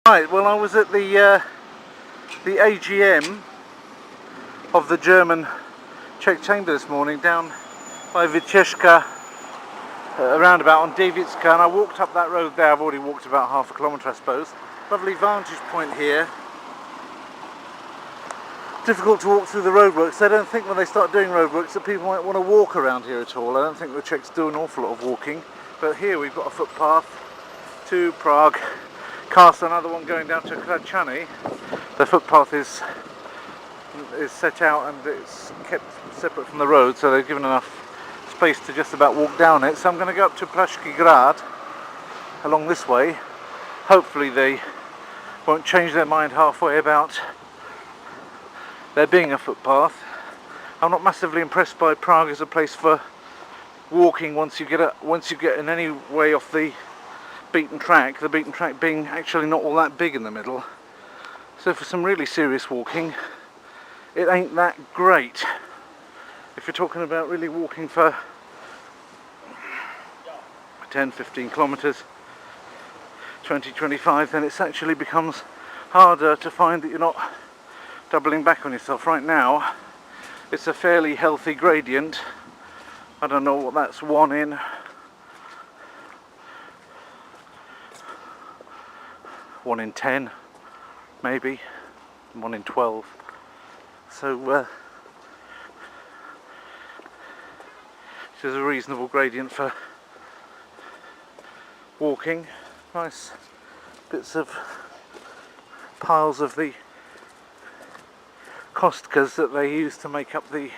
Right, well, I was at the AGM of the German Czech Chamber this morning down by Vycheshka, roundabout on Davidska, and I walked up that road there. I've already walked about half a kilometre, I suppose. Lovely vantage point here. Difficult to walk through the roadworks. I don't think when they start doing roadworks that people might want to walk around here at all. I don't think the Czechs do an awful lot of walking, but here we've got a footpath to Prague Castle, another one going down to Hradcany. The footpath is set out and it's kept separate from the road, so they've given enough space to just about walk down it. So I'm going to go up to Prague along this way. Hopefully they won't change their mind halfway about there being a footpath. I'm not massively impressed by Prague as a place for walking once you get in any way off the beaten track, the beaten track being actually not all that big in the middle. So for some really serious walking, it ain't that great. If you're talking about really walking for 10-15 kilometers, 20-25, then it actually becomes harder to find that you're not doubling back on yourself. Right now it's a fairly healthy gradient. I don't know what that's 1 in 1 in 10, maybe 1 in 12. So this is a reasonable gradient for walking. Nice bits of piles of the kostkas that they use to make up the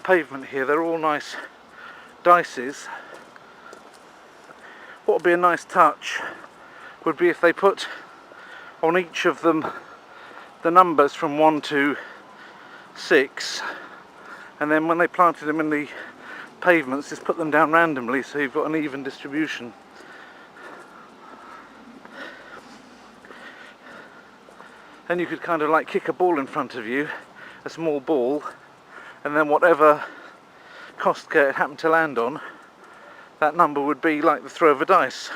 pavement here. They're all nice dices. What would be a nice touch would be if they put on each of them the numbers from 1 to 6, and then when they planted them in the pavements just put them down randomly so you've got an even distribution. Then you could kind of like kick a ball in front of you, a small ball, and then whatever kostka it happened to land on, that number would be like the throw of a dice.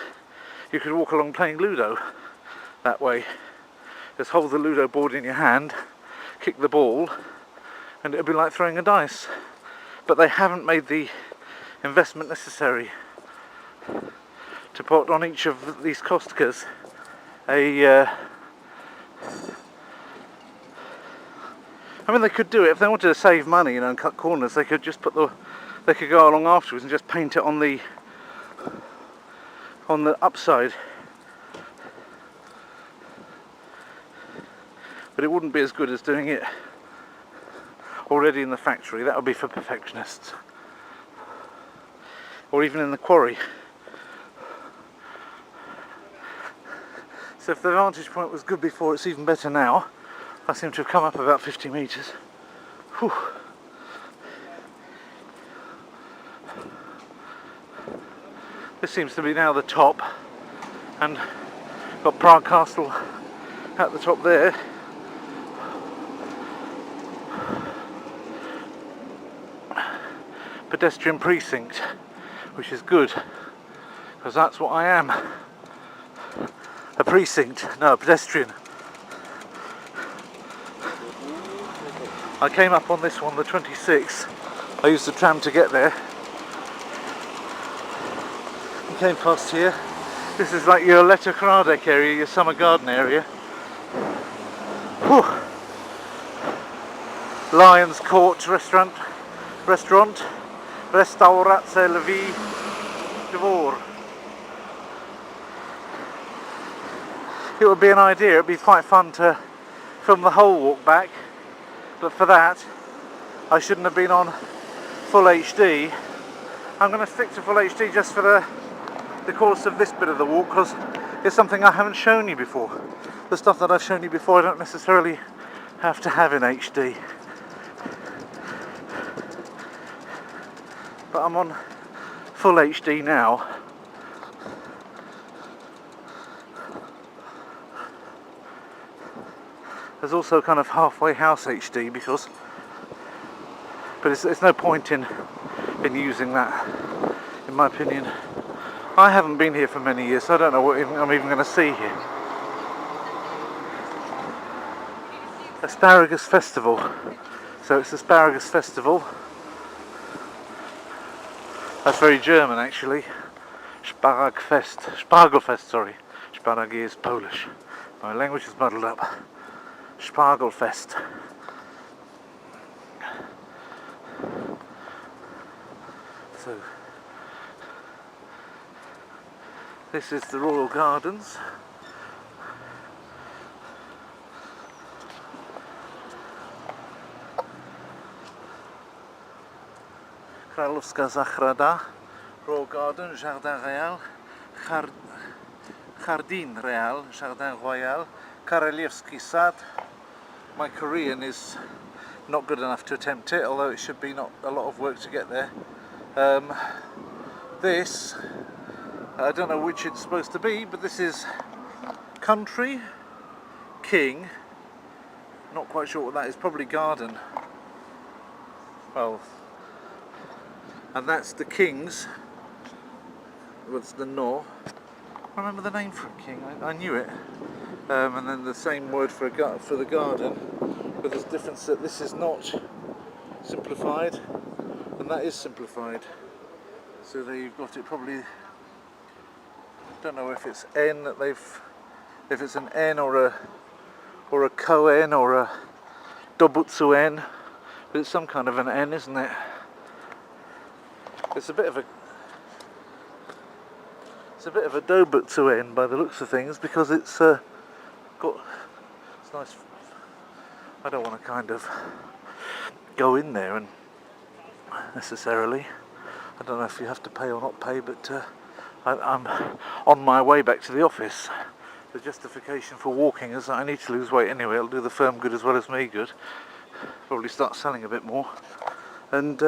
You could walk along playing Ludo that way. Just hold the Ludo board in your hand, kick the ball, and it would be like throwing a dice. But they haven't made the investment necessary to put on each of these kostkas a I mean, they could do it if they wanted to save money, and cut corners. They could just they could go along afterwards and just paint it on the upside. But it wouldn't be as good as doing it already in the factory. That would be for perfectionists, or even in the quarry. So if the vantage point was good before, it's even better now. I seem to have come up about 50 metres. Whew. This seems to be now the top, and got Prague Castle at the top there. Pedestrian precinct, which is good, because that's what I am. A precinct, no, a pedestrian. I came up on this one, the 26. I used the tram to get there. I came past here. This is like your Hradcany area, your summer garden area. Whew. Lions Court restaurant, Restaurace Lví Dvor. It would be an idea, it would be quite fun to film the whole walk back, but for that I shouldn't have been on full HD. I'm going to stick to full HD just for the course of this bit of the walk, because it's something I haven't shown you before. The stuff that I've shown you before I don't necessarily have to have in HD. But I'm on full HD now. There's also kind of halfway house HD but it's no point in using that, in my opinion. I haven't been here for many years, so I don't know what I'm even going to see here. Asparagus Festival. So it's Asparagus Festival. That's very German actually. Spargelfest, sorry. Sparagi is Polish. My language is muddled up. Spargelfest. So this is the Royal Gardens. Kralowska Zahrada, Royal Garden, Jardin Real, Jardin Real, Jardin Royal, Koroliewski Sad. My Korean is not good enough to attempt it, although it should be not a lot of work to get there. This, I don't know which it's supposed to be, but this is Country, King, not quite sure what that is, probably Garden. Well, and that's the King's, what's the No? I remember the name for a king, I knew it. And then the same word for the garden, but there's a difference that this is not simplified, and that is simplified. So there you've got it, probably, don't know if it's N that if it's an N or a co-N or a dobutsu N, but it's some kind of an N, isn't it? It's a bit of a dobutsu N by the looks of things, because it's nice. I don't want to kind of go in there and necessarily. I don't know if you have to pay or not pay, but I'm on my way back to the office. The justification for walking is that I need to lose weight anyway. It'll do the firm good as well as me good. Probably start selling a bit more. And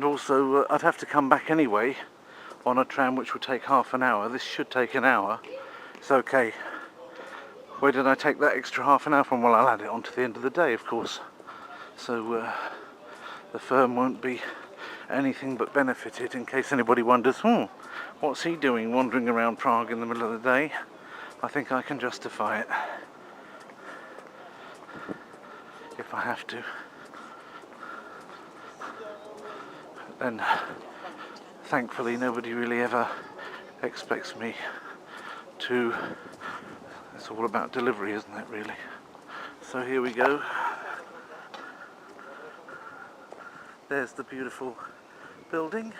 also I'd have to come back anyway on a tram which would take half an hour. This should take an hour. It's okay. Where did I take that extra half an hour from? Well, I'll add it on to the end of the day, of course. So the firm won't be anything but benefited, in case anybody wonders, what's he doing wandering around Prague in the middle of the day? I think I can justify it, if I have to. And thankfully nobody really ever expects me to. It's all about delivery, isn't it, really? So here we go. There's the beautiful building.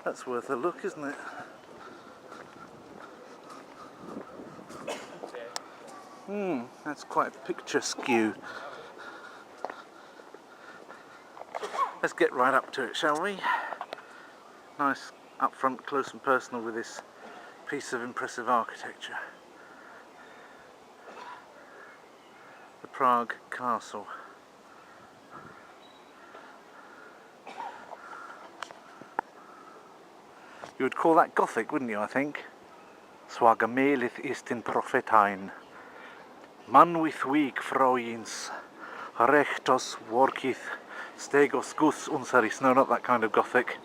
That's worth a look, isn't it? That's quite picturesque. Let's get right up to it, shall we? Nice, up front, close and personal with this piece of impressive architecture. The Prague Castle. You would call that Gothic, wouldn't you, I think? Swagamelith ist in prophetain. Man with weak froins. Rechtos workith. Stegos gus unsaris. No, not that kind of Gothic.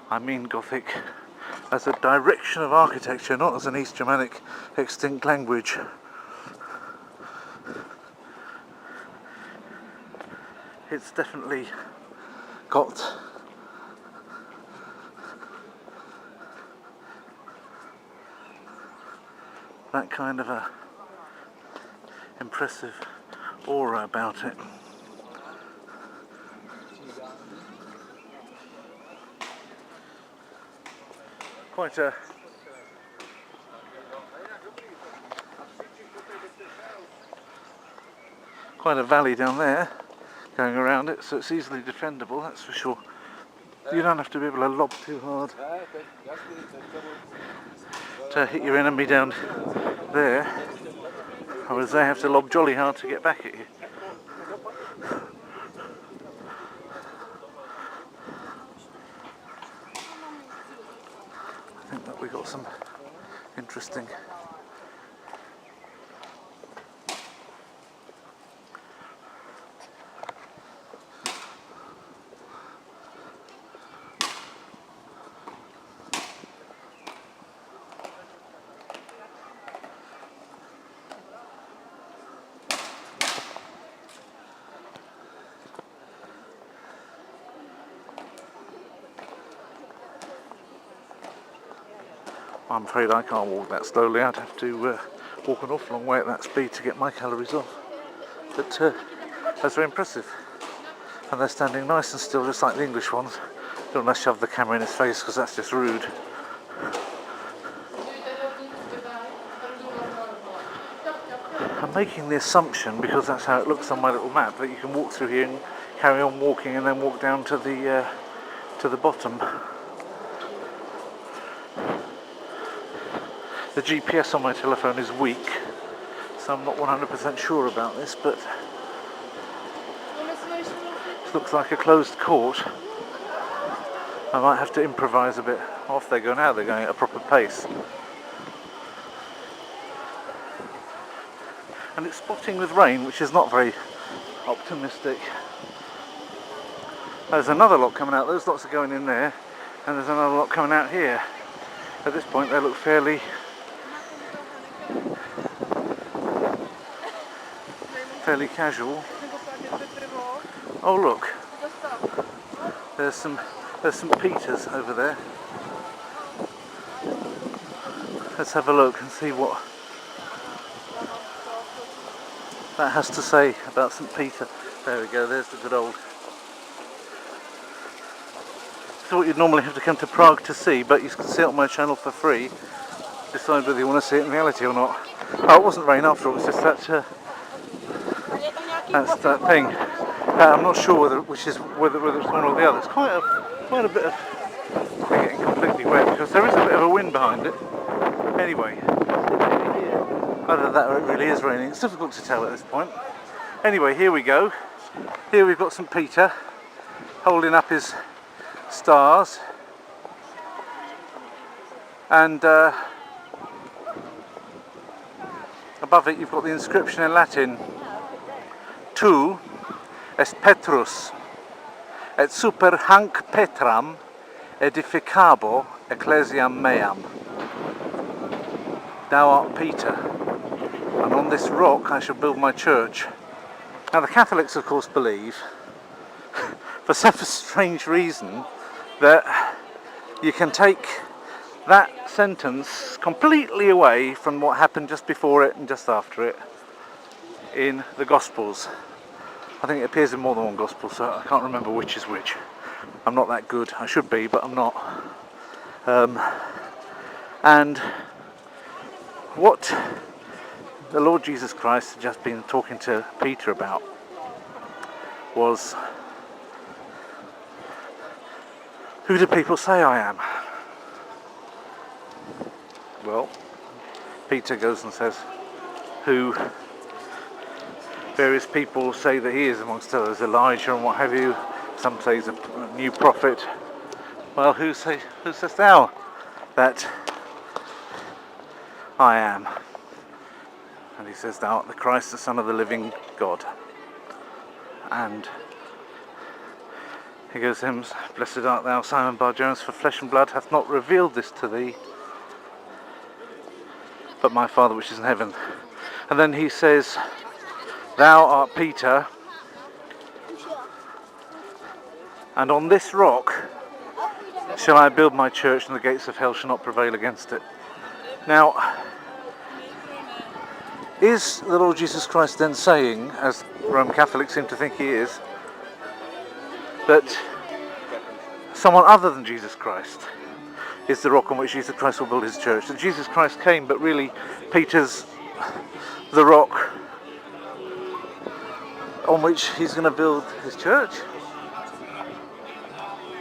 I mean Gothic as a direction of architecture, not as an East Germanic extinct language. It's definitely got that kind of a impressive aura about it. Quite a valley down there going around it, so it's easily defendable, that's for sure. You don't have to be able to lob too hard to hit your enemy down there, whereas they have to lob jolly hard to get back at you. I think that we got some interesting I'm afraid I can't walk that slowly. I'd have to walk an awful long way at that speed to get my calories off. But that's very impressive. And they're standing nice and still, just like the English ones. Don't want to shove the camera in his face because that's just rude. I'm making the assumption, because that's how it looks on my little map, that you can walk through here and carry on walking and then walk down to the bottom. The GPS on my telephone is weak, so I'm not 100% sure about this, but it looks like a closed court. I might have to improvise a bit. Off they go now, they're going at a proper pace. And it's spotting with rain, which is not very optimistic. There's another lot coming out, those lots are going in there, and there's another lot coming out here. At this point they look fairly casual. Oh look, there's St. Peter's over there. Let's have a look and see what that has to say about St. Peter. There we go, there's the good old. It's what you'd normally have to come to Prague to see, but you can see it on my channel for free. Decide whether you want to see it in reality or not. Oh, it wasn't rain after all, it's just that that's that thing. I'm not sure whether it's one or the other. It's quite a bit of getting completely wet because there is a bit of a wind behind it. Anyway, either that or it really is raining. It's difficult to tell at this point. Anyway, here we go. Here we've got St. Peter holding up his stars, and above it you've got the inscription in Latin: Tu est Petrus, et super hanc Petram edificabo ecclesiam meam. Thou art Peter, and on this rock I shall build my church. Now the Catholics of course believe, for some strange reason, that you can take that sentence completely away from what happened just before it and just after it in the Gospels. I think it appears in more than one Gospel, so I can't remember which is which. I'm not that good. I should be, but I'm not. And what the Lord Jesus Christ had just been talking to Peter about was, who do people say I am? Well, Peter goes and says who various people say that he is, amongst others Elijah and what have you. Some say he's a new prophet. Well, who says thou that I am? And he says, thou art the Christ, the Son of the living God. And he goes to him, blessed art thou, Simon Bar-Jonas, for flesh and blood hath not revealed this to thee, but my Father which is in heaven. And then he says, thou art Peter, and on this rock shall I build my church, and the gates of hell shall not prevail against it. Now, is the Lord Jesus Christ then saying, as Roman Catholics seem to think he is, that someone other than Jesus Christ is the rock on which Jesus Christ will build his church? That Jesus Christ came, but really Peter's the rock on which he's going to build his church?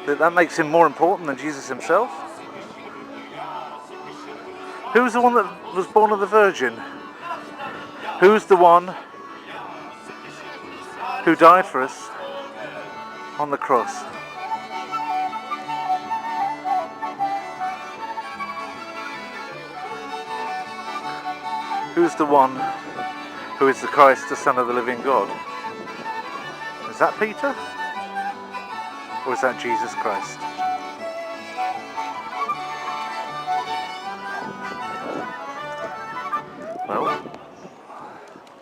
That makes him more important than Jesus himself? Who's the one that was born of the Virgin? Who's the one who died for us on the cross? Who's the one who is the Christ, the Son of the living God? Is that Peter? Or is that Jesus Christ? Well,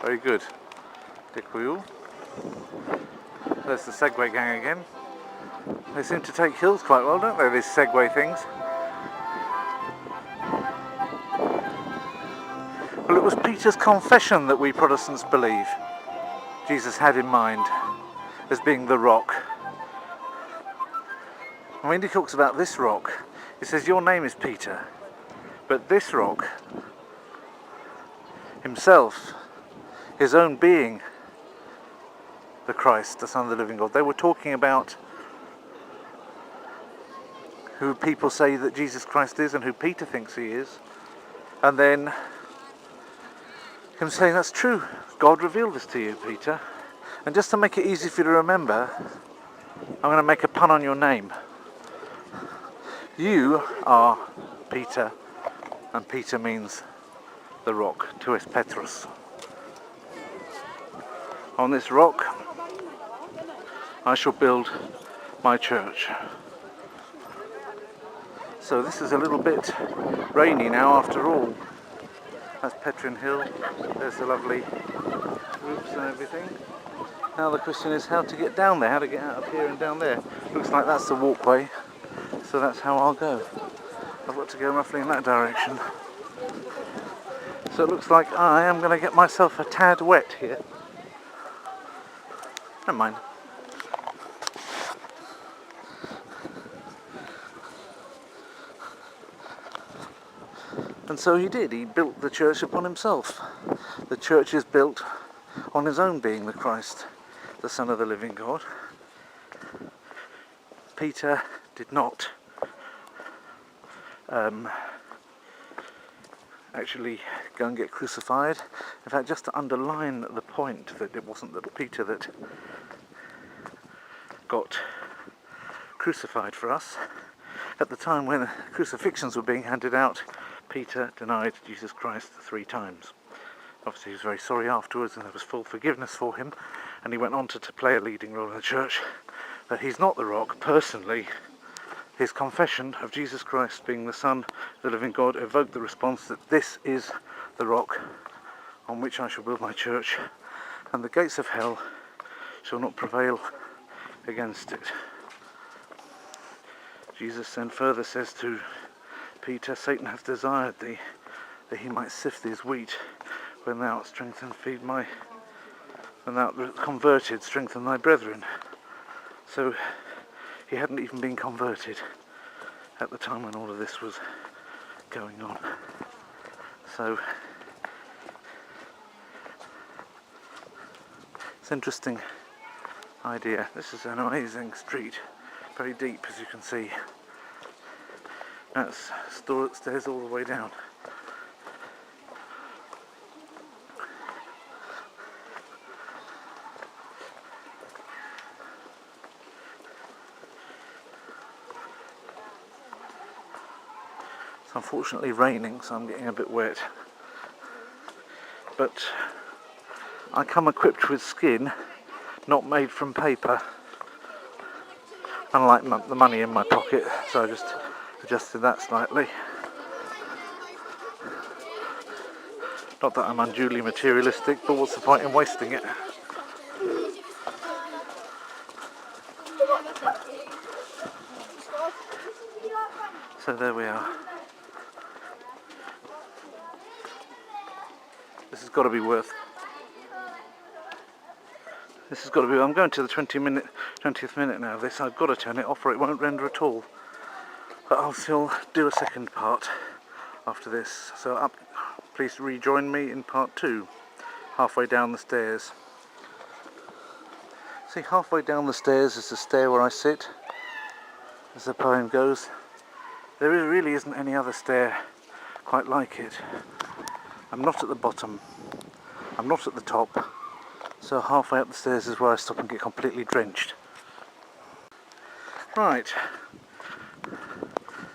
very good. Děkuju. There's the Segway gang again. They seem to take hills quite well, don't they, these Segway things? Peter's confession that we Protestants believe Jesus had in mind as being the rock. And when he talks about this rock, he says, your name is Peter, but this rock, himself, his own being, the Christ, the Son of the living God. They were talking about who people say that Jesus Christ is and who Peter thinks he is. And then him saying, that's true, God revealed this to you, Peter. And just to make it easy for you to remember, I'm going to make a pun on your name. You are Peter, and Peter means the rock, tues Petrus. On this rock I shall build my church. So this is a little bit rainy now after all. That's Petrine Hill, there's the lovely roofs and everything. Now the question is how to get down there, how to get out of here and down there. Looks like that's the walkway, so that's how I'll go. I've got to go roughly in that direction. So it looks like I am going to get myself a tad wet here. Never mind. And so he did, he built the church upon himself. The church is built on his own being the Christ, the Son of the living God. Peter did not actually go and get crucified. In fact, just to underline the point that it wasn't that Peter that got crucified for us, at the time when crucifixions were being handed out, Peter denied Jesus Christ 3 times. Obviously he was very sorry afterwards and there was full forgiveness for him, and he went on to play a leading role in the church. But he's not the rock. Personally, his confession of Jesus Christ being the Son of the living God evoked the response that this is the rock on which I shall build my church, and the gates of hell shall not prevail against it. Jesus then further says to Peter, Satan hath desired thee, that he might sift thee as wheat. When thou art strengthened, when thou art converted, strengthen thy brethren. So he hadn't even been converted at the time when all of this was going on. So it's an interesting idea. This is an amazing street, very deep as you can see. That's stairs all the way down. It's unfortunately raining, so I'm getting a bit wet. But I come equipped with skin, not made from paper, unlike the money in my pocket, so I just adjusted that slightly. Not that I'm unduly materialistic, but what's the point in wasting it? So there we are. This has got to be worth. This has got to be. I'm going to the 20th minute now of this. I've got to turn it off or it won't render at all. But I'll still do a second part after this. So please rejoin me in part 2, halfway down the stairs. See, halfway down the stairs is the stair where I sit, as the poem goes. There really isn't any other stair quite like it. I'm not at the bottom, I'm not at the top, so halfway up the stairs is where I stop and get completely drenched. Right,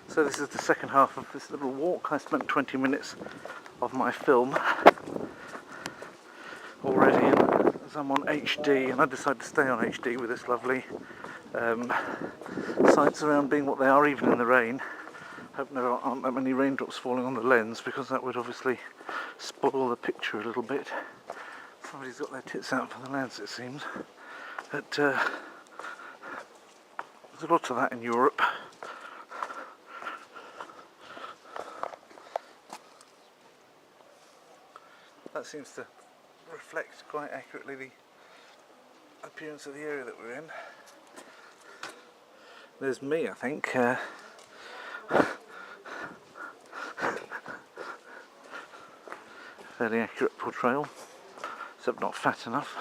so this is the second half of this little walk. I spent 20 minutes of my film already, as I'm on HD, and I decided to stay on HD with this lovely sights around being what they are, even in the rain. Hope there aren't that many raindrops falling on the lens, because that would obviously spoil the picture a little bit. Somebody's got their tits out for the lens, it seems. But there's a lot of that in Europe. That seems to reflect quite accurately the appearance of the area that we're in. There's me, I think. Fairly accurate portrayal, except not fat enough.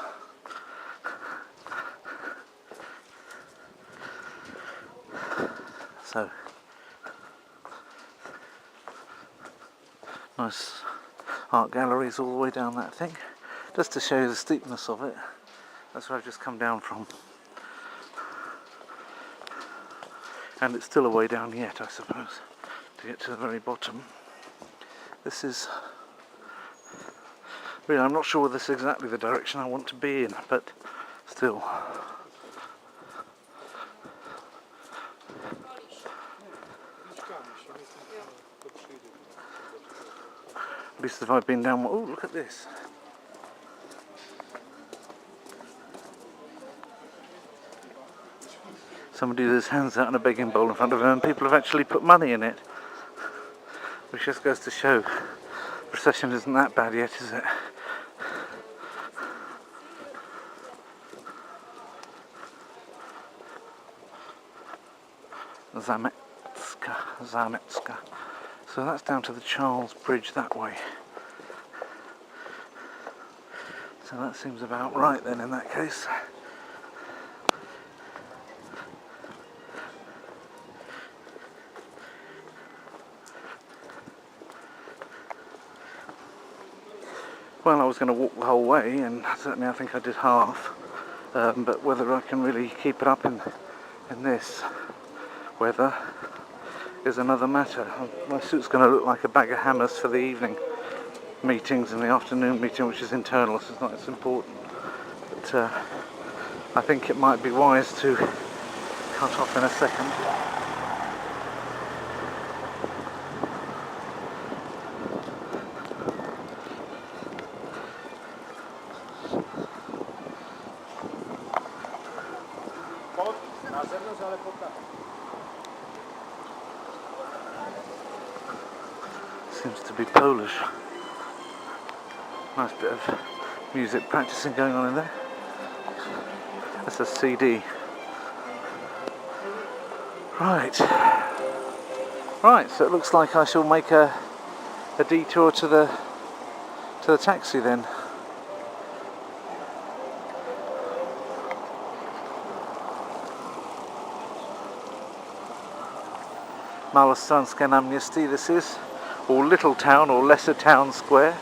So, nice art galleries all the way down that thing, just to show you the steepness of it. That's where I've just come down from, and it's still a way down yet, I suppose, to get to the very bottom. This is really, I'm not sure whether this is exactly the direction I want to be in, but still. At least if I've been down, oh, look at this. Somebody with his hands out in a begging bowl in front of him, and people have actually put money in it. Which just goes to show the recession isn't that bad yet, is it? Zametska. So that's down to the Charles Bridge that way. So that seems about right then in that case. Well, I was going to walk the whole way, and certainly I think I did half. But whether I can really keep it up in this weather is another matter. My suit's going to look like a bag of hammers for the evening meetings and the afternoon meeting, which is internal, so it's not as important. But I think it might be wise to cut off in a second. Seems to be Polish. Nice bit of music practicing going on in there. That's a CD. Right, so it looks like I shall make a detour to the taxi then. Malostranské náměstí this is, or Little Town or Lesser Town Square.